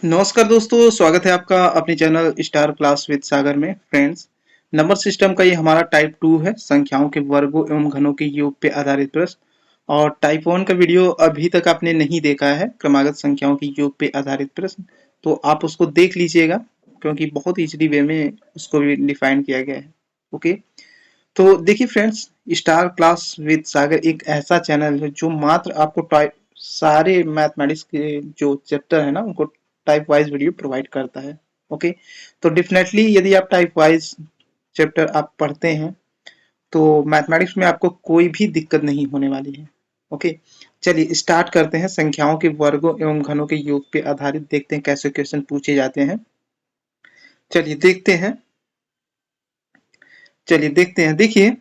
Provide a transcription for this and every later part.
नमस्कार दोस्तों, स्वागत है आपका अपने चैनल स्टार क्लास विद सागर में। फ्रेंड्स, नंबर सिस्टम का ये हमारा टाइप 2 है, संख्याओं के वर्गों एवं घनों के योग पे आधारित प्रश्न। और टाइप 1 का वीडियो अभी तक आपने नहीं देखा है, क्रमागत संख्याओं के योग पे आधारित प्रश्न, तो आप उसको देख लीजिएगा क्योंकि बहुत इजीली वे में उसको भी डिफाइन किया गया है। ओके, तो देखिए फ्रेंड्स, स्टार क्लास विद सागर एक ऐसा चैनल है जो मात्र आपको टाइप सारे मैथमेटिक्स के जो चैप्टर है ना उनको टाइप वाइज वीडियो प्रोवाइड करता है। ओके, तो डेफिनेटली यदि आप टाइप वाइज चैप्टर आप पढ़ते हैं तो मैथमेटिक्स में आपको कोई भी दिक्कत नहीं होने वाली है। ओके, चलिए स्टार्ट करते हैं। संख्याओं के वर्गों एवं घनों के योग पे आधारित देखते हैं कैसे क्वेश्चन पूछे जाते हैं। चलिए देखते हैं। देखिए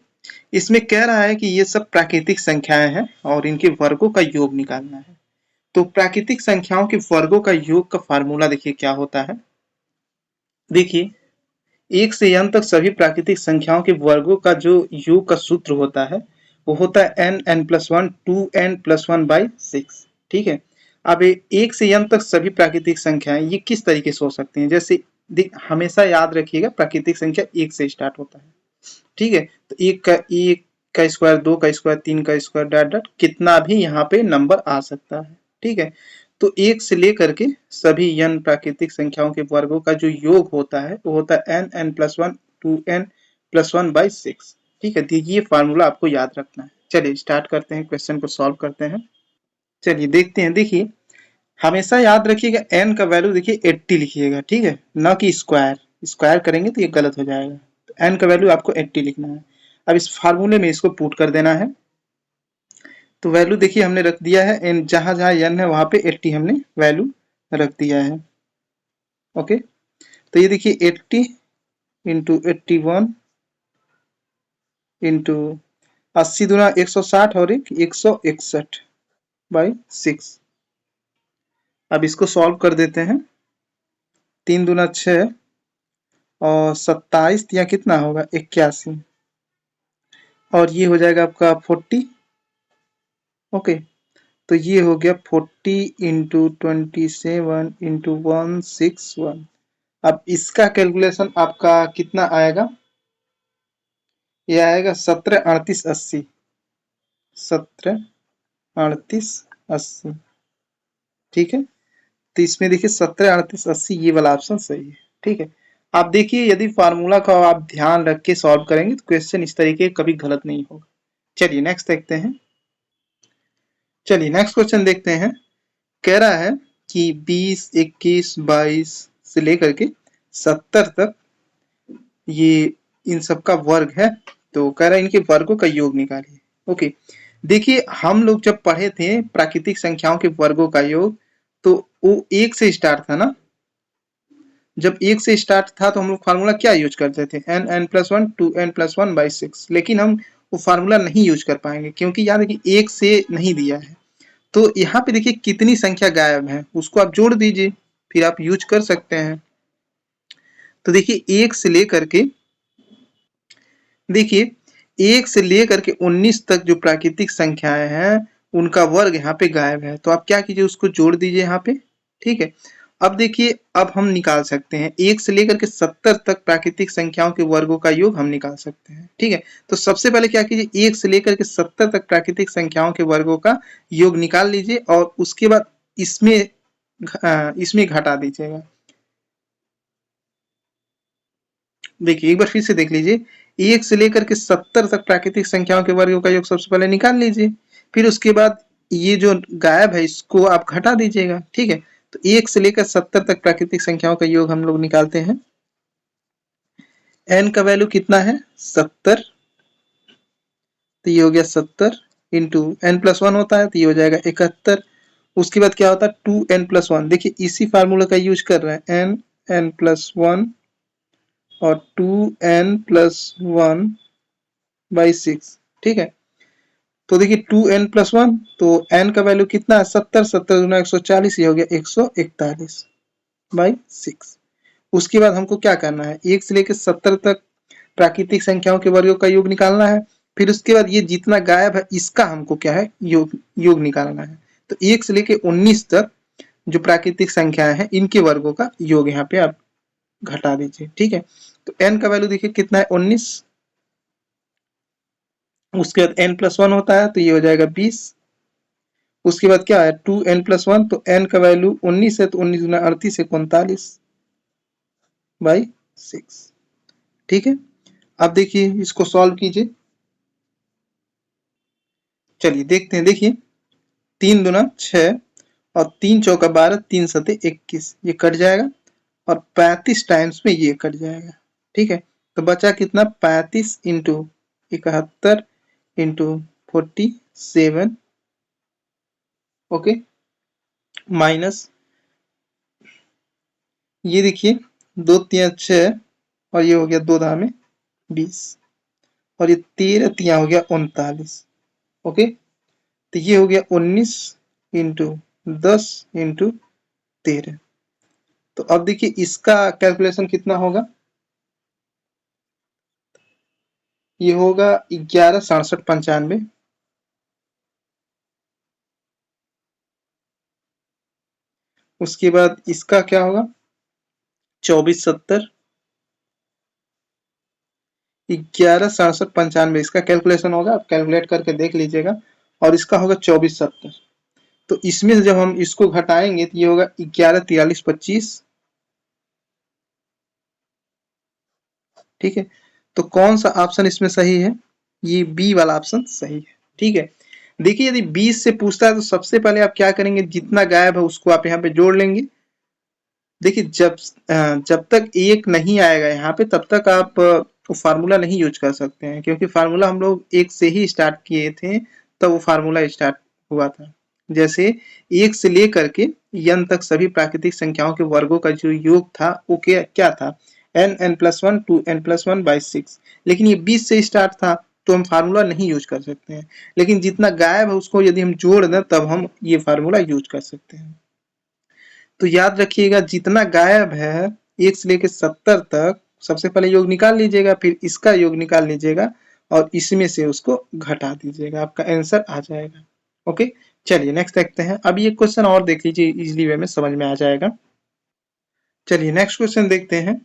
इसमें कह रहा है कि ये सब प्राकृतिक संख्याएं हैं और इनके वर्गों का योग निकालना है। तो प्राकृतिक संख्याओं के वर्गों का योग का फार्मूला देखिए क्या होता है। देखिए 1 से n तक सभी प्राकृतिक संख्याओं के वर्गों का जो योग का सूत्र होता है वो होता है n+1 2n+1/6। ठीक है, अब 1 से n तक सभी प्राकृतिक संख्याएं ये किस तरीके से हो सकती हैं। जैसे हमेशा याद रखिएगा प्राकृतिक संख्या 1 से स्टार्ट होता है। ठीक है, तो 1 का स्क्वायर, 2 का स्क्वायर, 3 का स्क्वायर, डॉट डॉट कितना भी यहाँ पे नंबर आ सकता है। ठीक है, तो 1 से लेकर के सभी n प्राकृतिक संख्याओं के वर्गों का जो योग होता है वो होता है n+1 2n+1/6। ठीक है, देखिए ये फार्मूला आपको याद रखना है। चलिए स्टार्ट करते हैं, क्वेश्चन को सॉल्व करते हैं। चलिए देखते हैं। देखिए हमेशा याद रखिएगा n का वैल्यू देखिए 80 लिखिएगा। ठीक है, न कि स्क्वायर, स्क्वायर करेंगे तो ये गलत हो जाएगा। तो n का वैल्यू आपको 80 लिखना है। अब इस फार्मूले में इसको पुट कर देना है। तो वैल्यू देखिए हमने रख दिया है n, जहां जहां n है वहां पे 80 हमने वैल्यू रख दिया है। ओके, तो ये देखिए 80 इंटू 81 इंटू 80 दूना 160 और एक 161/6। अब इसको सॉल्व कर देते हैं। 3 दूना 6 और 27 या कितना होगा 81 और ये हो जाएगा आपका 40। ओके, तो ये हो गया 40 इंटू 27 इंटू 161। अब इसका कैलकुलेशन आपका कितना आएगा, ये आएगा 17 38 80। 17 38 80। ठीक है, तो इसमें देखिए 17 38 80 ये वाला ऑप्शन सही है। ठीक है, आप देखिए यदि फार्मूला का आप ध्यान रख के सॉल्व करेंगे तो क्वेश्चन इस तरीके कभी गलत नहीं होगा। चलिए नेक्स्ट देखते हैं। चलिए नेक्स्ट क्वेश्चन देखते हैं। कह रहा है कि 20 21 22 से लेकर के 70 तक ये इन सब का वर्ग है। तो कह रहा है इनके वर्गों का योग निकालिए। ओके, देखिए हम लोग जब पढ़े थे प्राकृतिक संख्याओं के वर्गों का योग तो वो 1 से स्टार्ट था ना। जब 1 से स्टार्ट था तो हम लोग फार्मूला क्या यूज करते थे, n+1 2n+1/6। लेकिन हम वो फार्मूला नहीं यूज कर पाएंगे क्योंकि याद है कि 1 से नहीं दिया है। तो यहाँ पे देखिए कितनी संख्या गायब है उसको आप जोड़ दीजिए, फिर आप यूज कर सकते हैं। तो देखिए 1 से लेकर के देखिए 1 से लेकर के 19 तक जो प्राकृतिक संख्याएं हैं उनका वर्ग यहाँ पे गायब है। तो आप क्या कीजिए, उसको जोड़ दीजिए यहाँ पे। ठीक है, अब देखिए अब हम निकाल सकते हैं 1 से लेकर के 70 तक प्राकृतिक संख्याओं के वर्गों का योग हम निकाल सकते हैं। ठीक है, तो सबसे पहले क्या कीजिए 1 से लेकर के 70 तक प्राकृतिक संख्याओं के वर्गों का योग निकाल लीजिए और उसके बाद इसमें घटा दीजिएगा। देखिए एक बार फिर से देख लीजिए, 1 से लेकर के 70 तक प्राकृतिक संख्याओं के वर्गों का योग सबसे पहले निकाल लीजिए, फिर उसके बाद ये जो गायब है इसको आप घटा दीजिएगा। ठीक है, तो 1 से लेकर 70 तक प्राकृतिक संख्याओं का योग हम लोग निकालते हैं। n का वैल्यू कितना है 70, तो ये हो गया 70 इंटू n+1 होता है तो ये हो जाएगा 71। उसके बाद क्या होता है 2n+1, देखिए इसी फार्मूला का यूज कर रहे हैं n+1 और 2n+1/6। ठीक है, तो देखिए 2n+1 तो n का वैल्यू कितना है 70, 70 गुना 140 ये हो गया 141/6। उसके बाद हमको क्या करना है 1 से लेकर 70 तक प्राकृतिक संख्याओं के वर्गों का योग निकालना है। फिर उसके बाद ये जितना गायब है इसका हमको क्या है योग निकालना है। तो 1 से लेकर 19 तक जो प्राकृतिक संख्याएं हैं इनके वर्गों का योग यहाँ पे आप घटा दीजिए। ठीक है, तो n का वैल्यू देखिए कितना है 19, उसके बाद n+1 होता है तो ये हो जाएगा 20, उसके बाद क्या है 2n+1, तो n का वैल्यू 19 है तो 19 गुना 38 है 39/6। ठीक है, अब देखिए इसको सॉल्व कीजिए। चलिए देखते हैं, देखिए 3 दूना 6 और 3 चौका 12, 3 सते 21, ये कट जाएगा और 35 टाइम्स में ये कट जाएगा। ठीक है, तो बचा कितना 35 इंटू 71 इंटू 47, ओके, माइनस ये देखिए 2 3 6 और ये हो गया 2 में 20 और ये 13 3 हो गया 39, ओके, तो ये हो गया 19 इंटू 10 इंटू 13। तो अब देखिए इसका कैलकुलेशन कितना होगा, ये होगा 11 67 95। उसके बाद इसका क्या होगा 24 70, 11 67 95, इसका कैलकुलेशन होगा, आप कैलकुलेट करके देख लीजिएगा, और इसका होगा 24 70। तो इसमें से जब हम इसको घटाएंगे तो ये होगा 11 43 25। ठीक है, तो कौन सा ऑप्शन इसमें सही है, ये बी वाला ऑप्शन सही है। ठीक है, देखिए यदि 20 से पूछता है तो सबसे पहले आप क्या करेंगे, जितना गायब है उसको आप यहाँ पे जोड़ लेंगे। देखिए जब तक एक नहीं आएगा यहाँ पे तब तक आप फार्मूला नहीं यूज कर सकते हैं, क्योंकि फार्मूला हम लोग एक से ही स्टार्ट किए थे तब वो फार्मूला स्टार्ट हुआ था। जैसे एक से लेकर के n तक सभी प्राकृतिक संख्याओं के वर्गों का जो योग था वो क्या था n+1 2n+1/6, लेकिन ये 20 से स्टार्ट था तो हम फार्मूला नहीं यूज कर सकते हैं, लेकिन जितना गायब है उसको यदि हम जोड़ दें तब हम ये फार्मूला यूज कर सकते हैं। तो याद रखिएगा जितना गायब है 1 से लेकर 70 तक सबसे पहले योग निकाल लीजिएगा, फिर इसका योग निकाल लीजिएगा और इसमें से उसको घटा दीजिएगा, आपका आंसर आ जाएगा। ओके, चलिए नेक्स्ट देखते हैं। अब ये क्वेश्चन और देख लीजिए, इजीली वे में समझ में आ जाएगा। चलिए नेक्स्ट क्वेश्चन देखते हैं।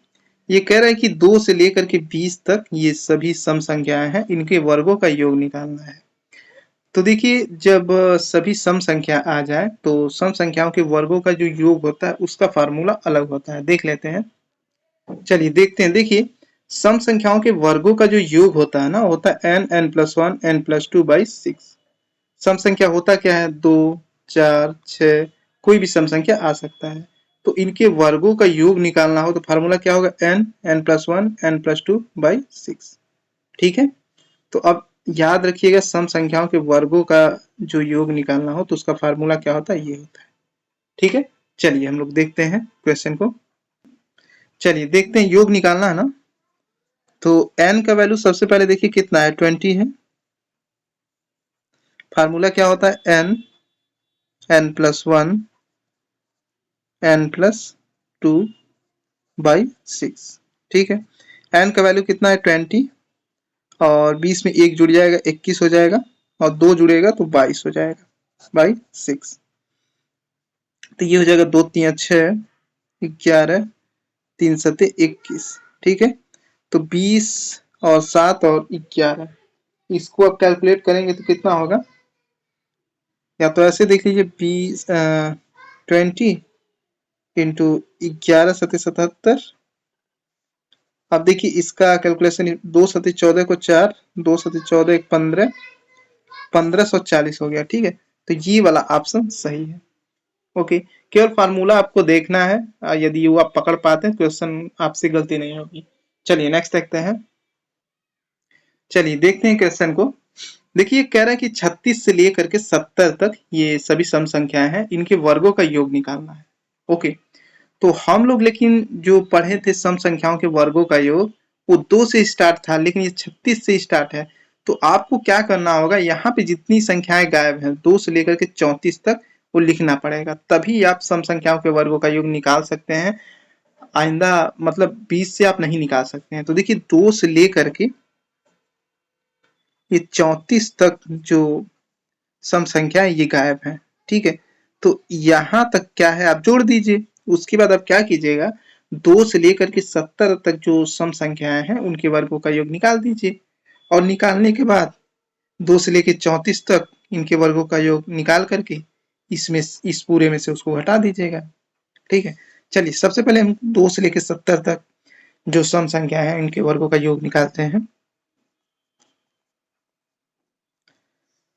ये कह रहा है कि 2 से लेकर के 20 तक ये सभी सम संख्याएं हैं, इनके वर्गों का योग निकालना है। तो देखिए जब सभी सम संख्या आ जाए तो सम संख्याओं के वर्गों का जो योग होता है उसका फार्मूला अलग होता है, देख लेते हैं। चलिए देखते हैं, देखिए सम संख्याओं के वर्गों का जो योग होता है ना, होता है n+1 n+2/6। सम संख्या होता क्या है 2 4 6, कोई भी सम संख्या आ सकता है, तो इनके वर्गों का योग निकालना हो तो फार्मूला क्या होगा n+1 n+2/6। ठीक है, तो अब याद रखिएगा सम संख्याओं के वर्गों का जो योग निकालना हो तो उसका फार्मूला क्या होता है, ये होता है। ठीक है, चलिए हम लोग देखते हैं क्वेश्चन को। चलिए देखते हैं, योग निकालना है ना, तो n का वैल्यू सबसे पहले देखिए कितना है 20 है। फार्मूला क्या होता है n+1 n+2/6। ठीक है, n का वैल्यू कितना है 20 और 20 में 1 जुड़ जाएगा 21 हो जाएगा और 2 जुड़ेगा तो 22 हो जाएगा बाई 6। तो ये हो जाएगा 2 3 6 11 3 सते 21। ठीक है, तो 20 और 7 और 11, इसको आप कैलकुलेट करेंगे तो कितना होगा, या तो ऐसे देख लीजिए 20 इंटू 11 सते 77। अब देखिए इसका कैलकुलेशन 2 सते 14 को 4, 2 सते 14 15, 1540 हो गया। ठीक है, तो ये वाला ऑप्शन सही है। ओके, केवल फार्मूला आपको देखना है, यदि वो आप पकड़ पाते हैं क्वेश्चन आपसे गलती नहीं होगी। चलिए नेक्स्ट देखते हैं। चलिए देखते हैं क्वेश्चन को। देखिए कह रहा है कि 36 से लेकर के 70 तक ये सभी सम संख्याएं हैं, इनके वर्गों का योग निकालना है। ओके, तो हम लोग लेकिन जो पढ़े थे सम संख्याओं के वर्गों का योग वो 2 से स्टार्ट था, लेकिन ये 36 से स्टार्ट है। तो आपको क्या करना होगा, यहाँ पे जितनी संख्याएं गायब हैं 2 से लेकर के 34 तक वो लिखना पड़ेगा, तभी आप सम संख्याओं के वर्गों का योग निकाल सकते हैं। आइंदा मतलब 20 से आप नहीं निकाल सकते हैं। तो देखिए 2 से लेकर के ये 34 तक जो सम संख्या है ये गायब है। ठीक है, तो यहाँ तक क्या है आप जोड़ दीजिए। उसके बाद आप क्या कीजिएगा, 2 से लेकर के 70 तक जो सम संख्याएं हैं उनके वर्गों का योग निकाल दीजिए, और निकालने के बाद 2 से लेकर 34 तक इनके वर्गों का योग निकाल करके इसमें इस पूरे में से उसको घटा दीजिएगा। ठीक है, चलिए सबसे पहले हम 2 से लेकर 70 तक जो सम संख्या है इनके वर्गों का योग निकालते हैं।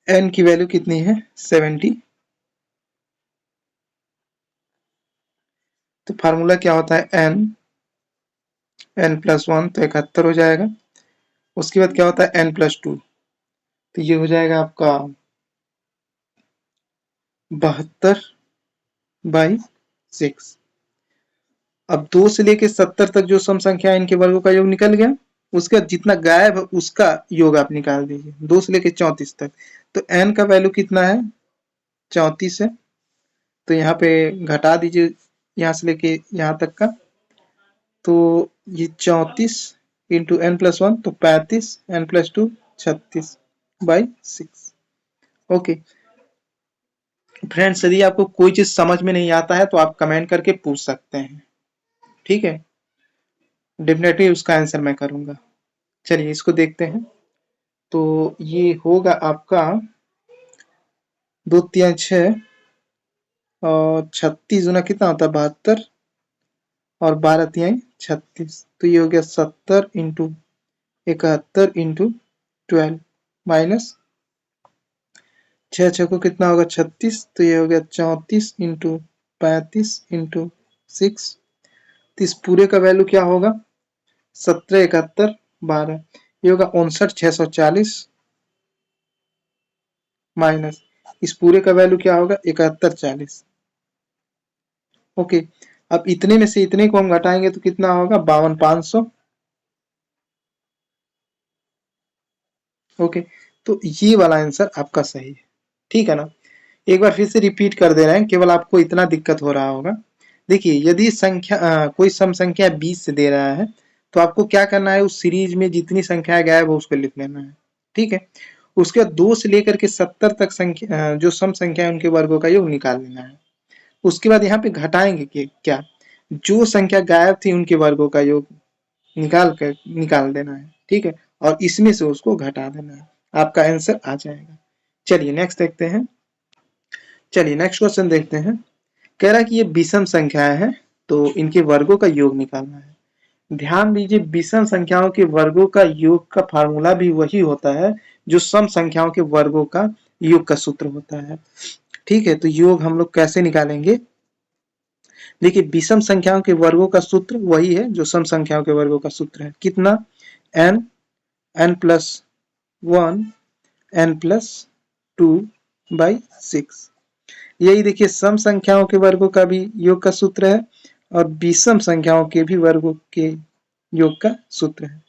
n की वैल्यू कितनी है 70, तो फार्मूला क्या होता है n प्लस 1 तो 71 हो जाएगा। उसके बाद क्या होता है n प्लस 2, तो ये हो जाएगा आपका 72/6। अब 2 से लेके 70 तक जो सम संख्या है इनके वर्गों का योग निकल गया। उसका जितना गायब है उसका योग आप निकाल दीजिए 2 से लेके 34 तक। तो n का वैल्यू कितना है 34 है, तो यहाँ पे घटा दीजिए यहाँ से लेके यहाँ तक का, तो ये 34 इंटू n प्लस 1 तो 35, n प्लस 2 36/6। ओके फ्रेंड्स, यदि आपको कोई चीज समझ में नहीं आता है तो आप कमेंट करके पूछ सकते हैं, ठीक है, डेफिनेटली उसका आंसर मैं करूंगा। चलिए इसको देखते हैं। तो ये होगा आपका 2 3 6 और 36 गुना कितना होता है 72, और 12 3 36, तो ये हो गया 70 इंटू 71 इंटू 12 माइनस 6 6 को कितना होगा 36, तो ये हो गया 34 इंटू 35 इंटू 6। तो इस पूरे का वैल्यू क्या होगा 17 71 12, ये होगा 59 640 माइनस इस पूरे का वैल्यू क्या होगा 71 40। ओके, अब इतने में से इतने को हम घटाएंगे तो कितना होगा 52 500। ओके, तो ये वाला आंसर आपका सही है, ठीक है ना। एक बार फिर से रिपीट कर दे रहे हैं, केवल आपको इतना दिक्कत हो रहा होगा। देखिए यदि संख्या कोई सम संख्या 20 से दे रहा है तो आपको क्या करना है, उस सीरीज में जितनी संख्याएं गायब हो उसको लिख लेना है, ठीक है। उसके बाद 2 से लेकर के 70 तक संख्या जो सम संख्या है उनके वर्गों का योग निकाल लेना है। उसके बाद यहाँ पे घटाएंगे कि क्या, जो संख्या गायब थी उनके वर्गों का योग निकाल देना है, ठीक है, और इसमें से उसको घटा देना है, आपका आंसर आ जाएगा। चलिए नेक्स्ट देखते हैं। चलिए नेक्स्ट क्वेश्चन देखते हैं। कह रहा है कि ये विषम संख्याएं हैं तो इनके वर्गों का योग निकालना है। ध्यान दीजिए विषम संख्याओं के वर्गों का योग का फार्मूला भी वही होता है जो सम संख्याओं के वर्गों का योग का सूत्र होता है, ठीक है। तो योग हम लोग कैसे निकालेंगे, देखिए विषम संख्याओं के वर्गों का सूत्र वही है जो सम संख्याओं के वर्गों का सूत्र है। कितना n n plus 1 n plus 2/6। यही देखिए सम संख्याओं के वर्गों का भी योग का सूत्र है और विषम संख्याओं के भी वर्गों के योग का सूत्र है,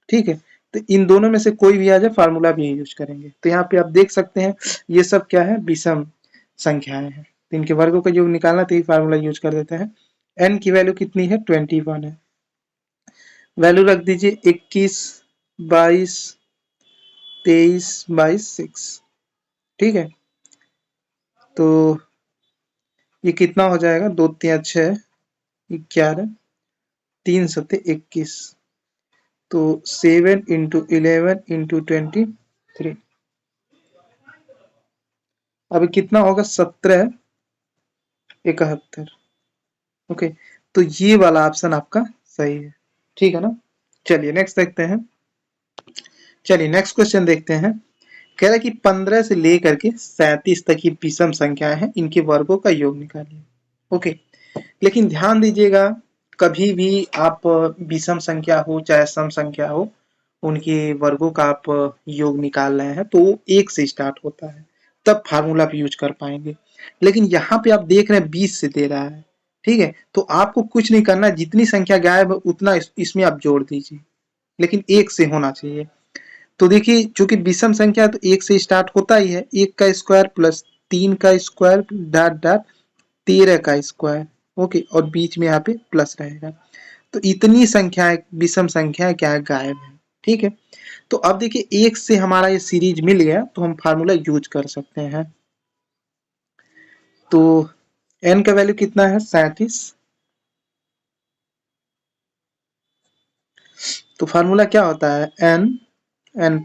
ठीक है। तो इन दोनों में से कोई भी आ जाए फार्मूला भी यूज करेंगे। तो यहाँ पे आप देख सकते हैं ये सब क्या है विषम संख्याएं हैं, तो इनके वर्गों का योग निकालना तो ये फार्मूला यूज कर देते हैं। n की वैल्यू कितनी है 21 है, वैल्यू रख दीजिए 21 22 23/6, ठीक है। तो ये कितना हो जाएगा 2 3 6 11 3 7 21, तो 7 इंटू 11 इंटू 23, अभी कितना होगा 17 71। ओके, तो ये वाला ऑप्शन आपका सही है, ठीक है ना। चलिए नेक्स्ट देखते हैं। चलिए नेक्स्ट क्वेश्चन देखते हैं। कह रहा है कि 15 से लेकर के 37 तक की विषम संख्याएं हैं, इनके वर्गों का योग निकालिए। ओके, लेकिन ध्यान दीजिएगा कभी भी आप विषम संख्या हो चाहे सम संख्या हो उनके वर्गों का आप योग निकाल रहे हैं तो वो 1 से स्टार्ट होता है, तब फार्मूला भी यूज कर पाएंगे। लेकिन यहाँ पे आप देख रहे हैं 20 से दे रहा है, ठीक है, तो आपको कुछ नहीं करना, जितनी संख्या गायब है उतना इसमें आप जोड़ दीजिए, लेकिन 1 से होना चाहिए। तो देखिए चूंकि विषम संख्या तो 1 से स्टार्ट होता ही है, 1 का स्क्वायर प्लस 3 का स्क्वायर डॉट डॉट 13 का स्क्वायर, ओके, और बीच में यहाँ पे प्लस रहेगा। तो इतनी संख्याएं विषम संख्याएं क्या है गायब है, ठीक है। तो अब देखिए 1 से हमारा ये सीरीज मिल गया तो हम फार्मूला यूज कर सकते हैं। तो n का वैल्यू कितना है 37। तो फार्मूला क्या होता है n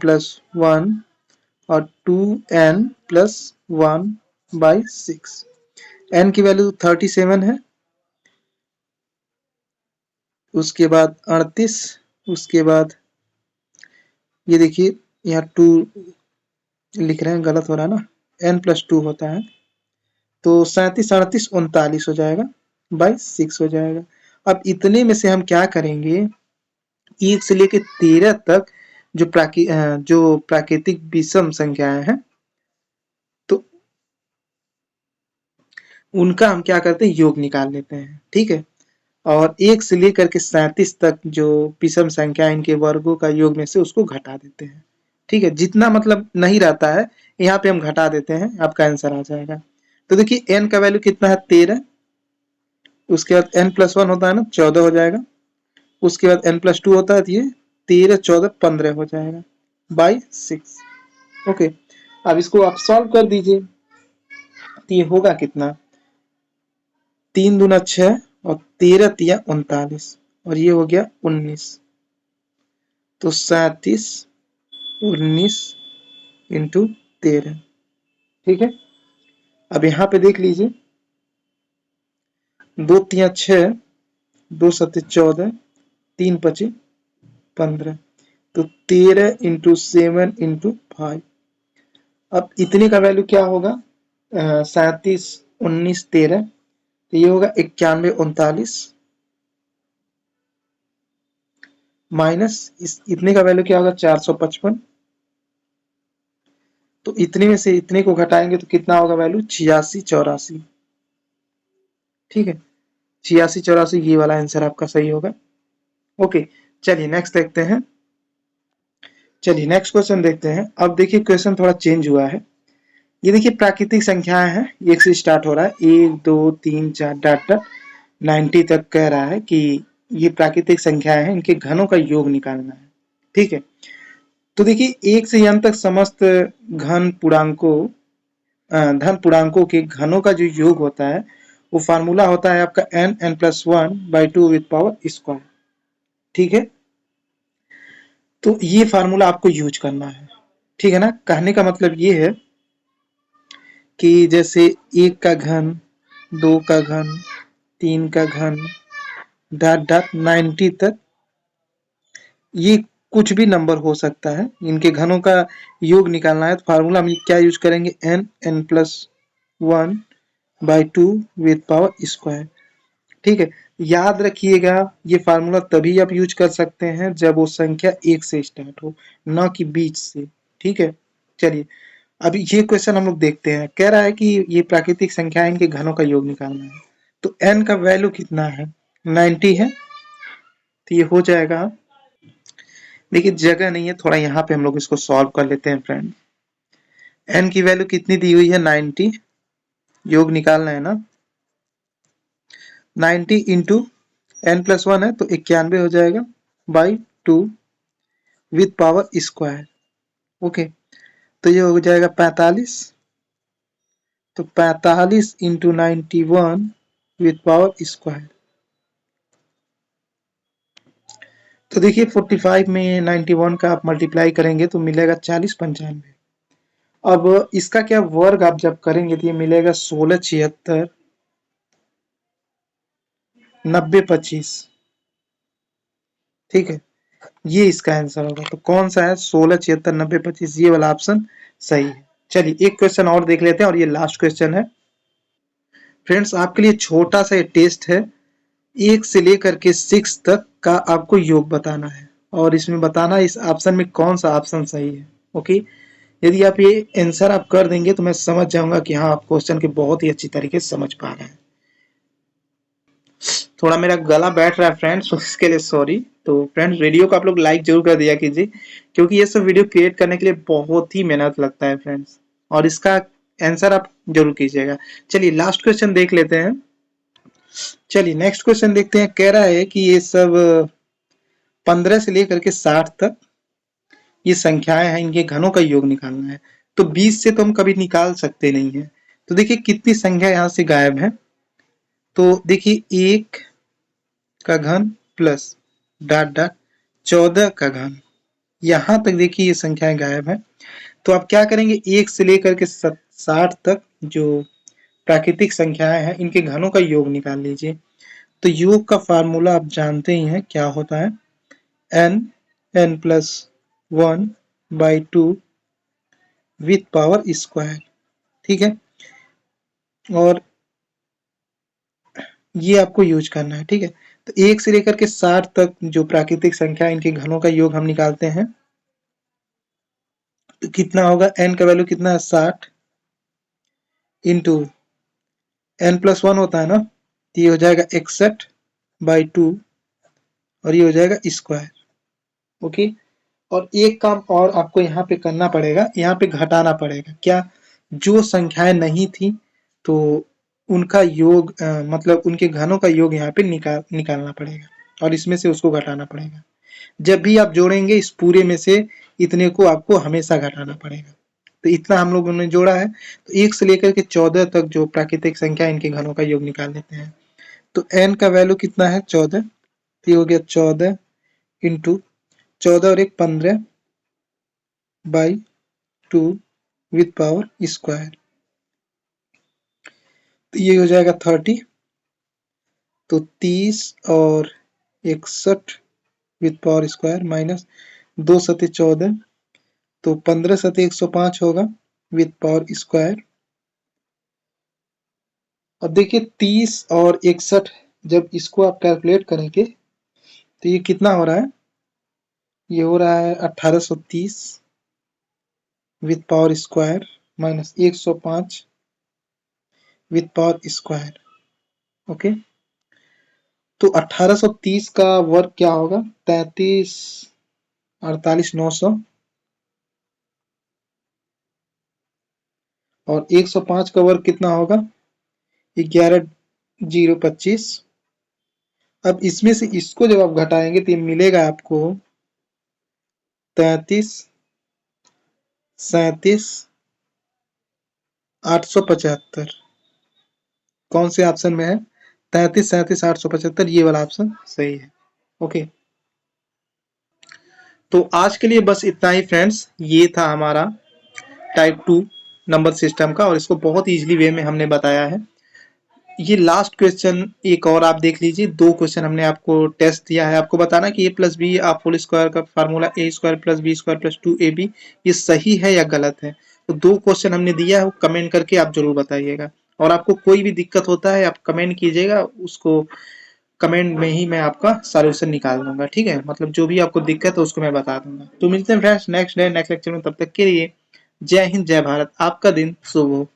प्लस 1 और 2n+1/6। n की वैल्यू 37 है, उसके बाद 38, उसके बाद ये देखिए यहाँ 2 लिख रहे हैं, गलत हो रहा है ना, n+2 होता है, तो 37 38 39 हो जाएगा, बाई 6 हो जाएगा। अब इतने में से हम क्या करेंगे, 1 से लेके 13 तक जो प्राकृतिक विषम संख्याएं हैं, तो उनका हम क्या करते हैं, योग निकाल लेते हैं। ठीक है, और 1 से लेकर के 37 तक जो विषम संख्या इनके वर्गों का योग में से उसको घटा देते हैं। ठीक है, जितना मतलब नहीं रहता है यहाँ पे हम घटा देते हैं, आपका आंसर आ जाएगा। तो देखिए n का वैल्यू कितना है 13, उसके बाद n+1 होता है ना 14 हो जाएगा, उसके बाद n+2 होता है तो ये 13 14 15 हो जाएगा बाई 6। ओके, अब इसको आप सॉल्व कर दीजिए तो ये होगा कितना, 3 दूना 6 और 13 तिया 39 और ये हो गया 19। तो 37 19 इंटू 13। ठीक है, अब यहाँ पे देख लीजिए, 2 तिया 6, 2 सत्ते 14, 3 पचे 15, तो 13 इंटू 7 इंटू 5। अब इतने का वैल्यू क्या होगा, 37 19 13, तो ये होगा 91 39 माइनस इतने का वैल्यू क्या होगा 455। तो इतने में से इतने को घटाएंगे तो कितना होगा वैल्यू 86 84। ठीक है, 86 84 ये वाला आंसर आपका सही होगा। ओके, चलिए नेक्स्ट देखते हैं। चलिए नेक्स्ट क्वेश्चन देखते हैं। अब देखिए क्वेश्चन थोड़ा चेंज हुआ है। ये देखिए प्राकृतिक संख्याएं हैं, 1 से स्टार्ट हो रहा है, 1 2 3 4 डॉट डॉट 90 तक कह रहा है कि ये प्राकृतिक संख्याएं हैं, इनके घनों का योग निकालना है। ठीक है, तो देखिए 1 से n तक समस्त घन पूर्णांकों धन पूर्णांकों के घनों का जो योग होता है वो फार्मूला होता है आपका n+1/2 विद पावर स्क्वायर। ठीक है, तो ये फार्मूला आपको यूज करना है। ठीक है ना, कहने का मतलब ये है कि जैसे 1 का घन, 2 का घन, 3 का घन डॉट डॉट 90 तक, ये कुछ भी नंबर हो सकता है, इनके घनों का योग निकालना है। तो फार्मूला हम क्या यूज करेंगे, n+1/2 विद पावर स्क्वायर। ठीक है, याद रखिएगा ये फार्मूला तभी आप यूज कर सकते हैं जब वो संख्या 1 से स्टार्ट हो, न कि बीच से। ठीक है, चलिए अभी ये क्वेश्चन हम लोग देखते हैं। कह रहा है कि ये प्राकृतिक संख्या है, इनके घनों का योग निकालना है। तो n का वैल्यू कितना है 90 है, तो ये हो जाएगा। देखिए जगह नहीं है, थोड़ा यहाँ पे हम लोग इसको सॉल्व कर लेते हैं फ्रेंड। n की वैल्यू कितनी दी हुई है 90, योग निकालना है ना, 90 इंटू n+1 है तो 91 हो जाएगा by 2 with power square. Okay, तो ये हो जाएगा 45, तो 45 इंटू 91 विद पावर स्क्वायर। तो देखिए 45 में 91 का आप मल्टीप्लाई करेंगे तो मिलेगा 40 95। अब इसका क्या वर्ग आप जब करेंगे तो ये मिलेगा 16 76 90 25। ठीक है, ये इसका आंसर होगा। तो कौन सा है 16 76 90 25, ये वाला ऑप्शन सही है। चलिए एक क्वेश्चन और देख लेते हैं और ये लास्ट क्वेश्चन है फ्रेंड्स, आपके लिए छोटा सा ये टेस्ट है। 1 से लेकर के 6 तक का आपको योग बताना है और इसमें बताना इस ऑप्शन में कौन सा ऑप्शन सही है। ओके, यदि आप ये आंसर आप कर देंगे तो मैं समझ जाऊंगा कि हाँ आप क्वेश्चन के बहुत ही अच्छी तरीके से समझ पा रहे हैं। थोड़ा मेरा गला बैठ रहा है फ्रेंड्स, उसके लिए सॉरी। तो फ्रेंड्स वीडियो को आप लोग लाइक जरूर कर दिया कीजिए, क्योंकि ये सब वीडियो क्रिएट करने के लिए बहुत ही मेहनत लगता है फ्रेंड्स, और इसका आंसर आप जरूर कीजिएगा। चलिए लास्ट क्वेश्चन देख लेते हैं। चलिए नेक्स्ट क्वेश्चन देखते हैं। कह रहा है कि ये सब 15 से लेकर के 60 तक ये संख्याएं हैं, इनके घनों का योग निकालना है। तो 20 से तो हम कभी निकाल सकते नहीं है, तो देखिए कितनी संख्या यहाँ से गायब है। तो देखिए 1 का घन प्लस डॉट डॉट 14 का घन, यहाँ तक देखिए ये संख्याएं गायब है। तो आप क्या करेंगे, 1 से लेकर के 60 तक जो प्राकृतिक संख्याएं हैं इनके घनों का योग निकाल लीजिए। तो योग का फार्मूला आप जानते ही हैं क्या होता है, n plus 1/2 with power square. ठीक है, और ये आपको यूज करना है। ठीक है, तो 1 से लेकर के 60 तक जो प्राकृतिक संख्या इनके घनों का योग हम निकालते हैं, तो कितना होगा, n का वैल्यू कितना है 60 इंटू n प्लस 1 होता है ना, तो ये हो जाएगा 61/2 और ये हो जाएगा स्क्वायर। ओके, और एक काम और आपको यहाँ पे करना पड़ेगा, यहाँ पे घटाना पड़ेगा। क्या, जो संख्याएं नहीं थी तो उनका योग मतलब उनके घनों का योग यहाँ पे निकालना पड़ेगा और इसमें से उसको घटाना पड़ेगा। जब भी आप जोड़ेंगे इस पूरे में से इतने को आपको हमेशा घटाना पड़ेगा। तो इतना हम लोगों ने जोड़ा है, तो 1 से लेकर के 14 तक जो प्राकृतिक संख्या इनके घनों का योग निकाल लेते हैं। तो n का वैल्यू कितना है 14, तो ये हो गया 14 इंटू 14 और 1 15/2 विथ पावर स्क्वायर, तो ये हो जाएगा 30। तो 30 और 61 विथ पावर स्क्वायर माइनस 2 सते 14, तो 15 सते 105 होगा विथ पावर स्क्वायर। अब देखिए 30 और 61 जब इसको आप कैलकुलेट करेंगे तो ये कितना हो रहा है, ये हो रहा है 1830 with power square minus 105 with power square. Okay, तो 1830 का वर्ग क्या होगा, 33 48 900, और 105 का वर्ग कितना होगा 11,025। अब इसमें से इसको जब आप घटाएंगे तो ये मिलेगा आपको 33 37 875। कौन से ऑप्शन में है, 33 37 875, ये वाला ऑप्शन सही है। ओके, तो आज के लिए बस इतना ही फ्रेंड्स। ये था हमारा टाइप 2 नंबर सिस्टम का और इसको बहुत इजीली वे में हमने बताया है। ये लास्ट क्वेश्चन एक और आप देख लीजिए, 2 क्वेश्चन हमने आपको टेस्ट दिया है। आपको बताना कि a प्लस बी आप होल स्क्वायर का formula a square plus B square plus 2ab ये सही है या गलत है। तो 2 क्वेश्चन हमने दिया है, वो कमेंट करके आप जरूर बताइएगा। और आपको कोई भी दिक्कत होता है आप कमेंट कीजिएगा, उसको कमेंट में ही मैं आपका सॉल्यूशन निकाल दूंगा। ठीक है, मतलब जो भी आपको दिक्कत है उसको मैं बता दूंगा। तो मिलते हैं friends next day next lecture में, तब तक के लिए जय हिंद जय भारत, आपका दिन शुभ हो।